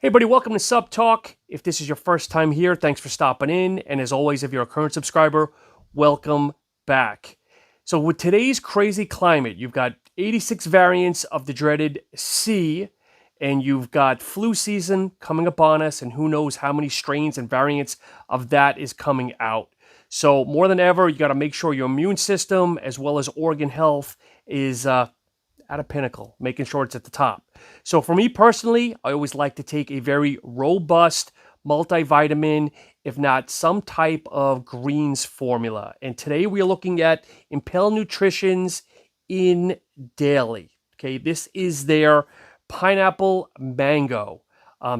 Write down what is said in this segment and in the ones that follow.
Hey, buddy, welcome to Sub Talk. If this is your first time here, thanks for stopping in. And as always, if you're a current subscriber, welcome back. So, with today's crazy climate, you've got 86 variants of the dreaded C, and you've got flu season coming upon us, and who knows how many strains and variants of that is coming out. So, more than ever, you got to make sure your immune system as well as organ health is at a pinnacle, making sure it's at the top. So for me personally, I always like to take a very robust multivitamin, if not some type of greens formula. And today we are looking at Impelled Nutrition's In Daily. Okay, this is their pineapple mango.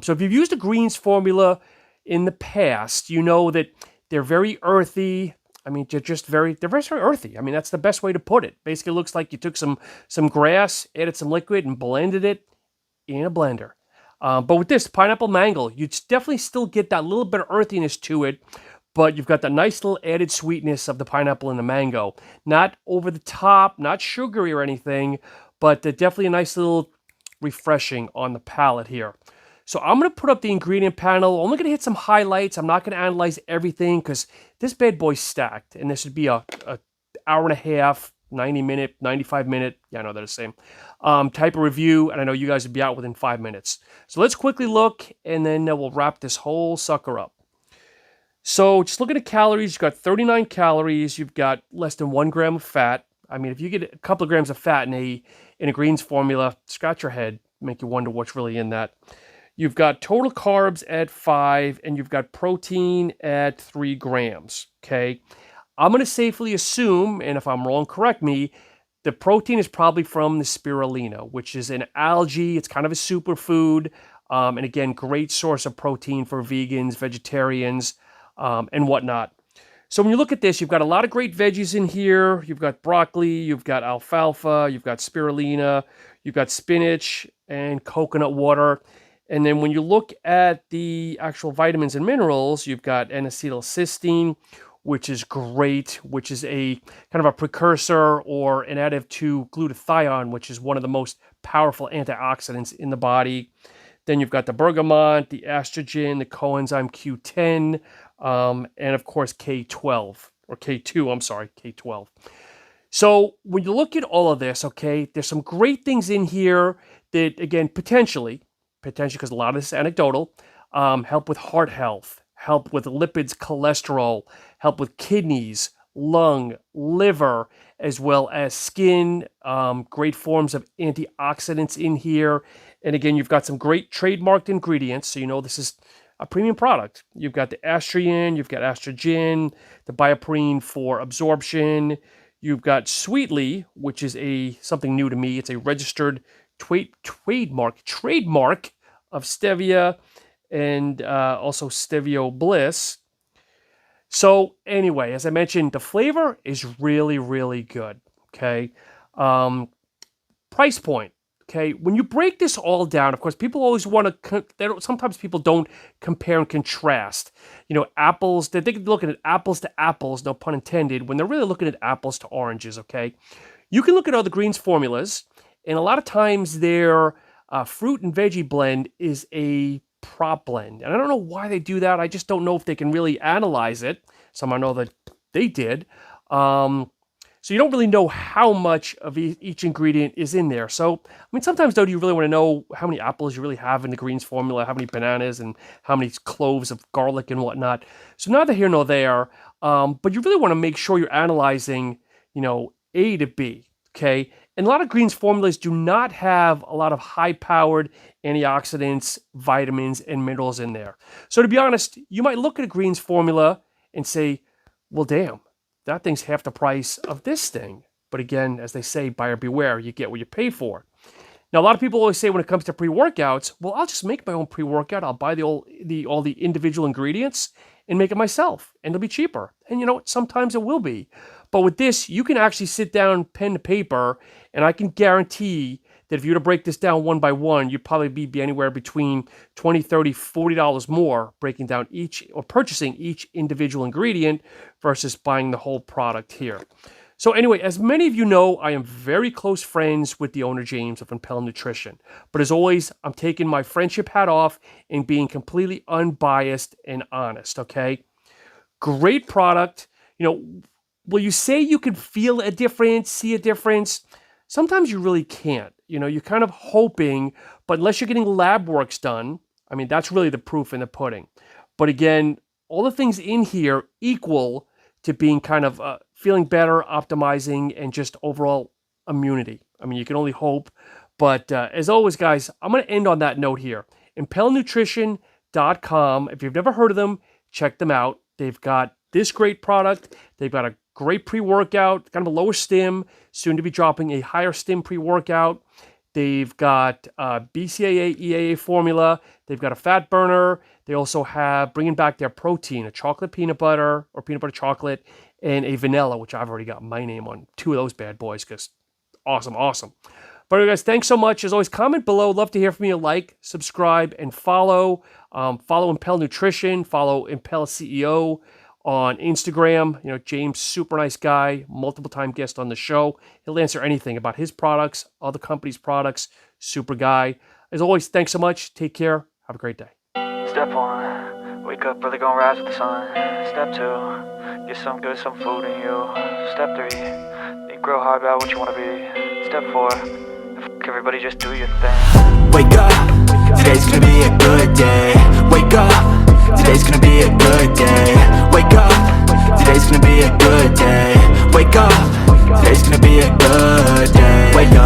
So if you've used a greens formula in the past, you know that they're very earthy. I mean, they're very earthy. I mean, that's the best way to put it. Basically, it looks like you took some grass, added some liquid, and blended it in a blender. But with this pineapple mango, you definitely still get that little bit of earthiness to it, but you've got the nice little added sweetness of the pineapple and the mango. Not over the top, not sugary or anything, but definitely a nice little refreshing on the palate here. So I'm going to put up the ingredient panel. I'm only going to hit some highlights. I'm not going to analyze everything because this bad boy's stacked. And this would be a hour and a half, 90-minute, 95-minute, yeah, I know they're the same, type of review. And I know you guys would be out within 5 minutes. So let's quickly look, and then we'll wrap this whole sucker up. So just looking at calories, you've got 39 calories. You've got less than 1 gram of fat. I mean, if you get a couple of grams of fat in a greens formula, scratch your head, make you wonder what's really in that. You've got total carbs at 5, and you've got protein at 3 grams, okay? I'm going to safely assume, and if I'm wrong, correct me, the protein is probably from the spirulina, which is an algae. It's kind of a superfood, and again, great source of protein for vegans, vegetarians, and whatnot. So when you look at this, you've got a lot of great veggies in here. You've got broccoli, you've got alfalfa, you've got spirulina, you've got spinach, and coconut water. And then when you look at the actual vitamins and minerals, you've got N-acetylcysteine, which is great, which is a kind of a precursor or an additive to glutathione, which is one of the most powerful antioxidants in the body. Then you've got the bergamot, the estrogen, the coenzyme Q10, and of course K12, or K2, I'm sorry, K12. So when you look at all of this, okay, there's some great things in here that, again, potentially, because a lot of this is anecdotal, help with heart health, help with lipids, cholesterol, help with kidneys, lung, liver, as well as skin, great forms of antioxidants in here. And again, you've got some great trademarked ingredients, so you know this is a premium product. You've got the estrogen, you've got estrogen, the bioperine for absorption. You've got Sweetly, which is something new to me. It's a registered trademark of stevia and also stevio bliss. So anyway, as I mentioned, the flavor is really, really good. Okay. Price point. Okay. When you break this all down, of course, people always want to, sometimes people don't compare and contrast. You know, apples, they're looking at apples to apples, no pun intended, when they're really looking at apples to oranges. Okay. You can look at other greens formulas, and a lot of times their fruit and veggie blend is a prop blend. And I don't know why they do that. I just don't know if they can really analyze it. Some I know that they did. So you don't really know how much of each ingredient is in there. So, I mean, sometimes though, do you really want to know how many apples you really have in the greens formula, how many bananas, and how many cloves of garlic and whatnot. So neither here nor there. But you really want to make sure you're analyzing, you know, A to B, okay? And a lot of greens formulas do not have a lot of high-powered antioxidants, vitamins, and minerals in there. So to be honest, you might look at a greens formula and say, well, damn, that thing's half the price of this thing. But again, as they say, buyer beware, you get what you pay for. Now, a lot of people always say when it comes to pre-workouts, well, I'll just make my own pre-workout. I'll buy all the individual ingredients and make it myself, and it'll be cheaper. And you know what? Sometimes it will be. But with this, you can actually sit down, pen to paper, and I can guarantee that if you were to break this down one by one, you'd probably be anywhere between $20, $30, $40 more breaking down each or purchasing each individual ingredient versus buying the whole product here. So anyway, as many of you know, I am very close friends with the owner, James, of Impelled Nutrition. But as always, I'm taking my friendship hat off and being completely unbiased and honest, okay? Great product. Will you say you can feel a difference, see a difference? Sometimes you really can't. You're kind of hoping, but unless you're getting lab works done, I mean, that's really the proof in the pudding. But again, all the things in here equal to being kind of feeling better, optimizing, and just overall immunity. I mean, you can only hope. But as always, guys, I'm going to end on that note here. ImpelledNutrition.com. If you've never heard of them, check them out. They've got this great product. They've got a great pre-workout, kind of a lower stim, soon to be dropping a higher stim pre-workout. They've got BCAA, EAA formula. They've got a fat burner. They also have, bringing back their protein, a chocolate peanut butter or peanut butter chocolate, and a vanilla, which I've already got my name on 2 of those bad boys because awesome. But anyway, guys, thanks so much. As always, comment below. Love to hear from you. Like, subscribe, and follow. Follow Impel Nutrition. Follow Impel CEO on Instagram. James, super nice guy, multiple time guest on the show. He'll answer anything about his products, other companies' products. Super guy. As always, thanks so much. Take care. Have a great day. Step 1, wake up early, gonna rise with the sun. Step 2, get some good, some food in you. Step 3, think real hard about what you wanna be. Step 4, everybody just do your thing. Wake up, today's gonna be a good day. Wake up, today's gonna be a good day. Wake up, today's gonna be a good day. Wake up, today's gonna be a good day. Wake up.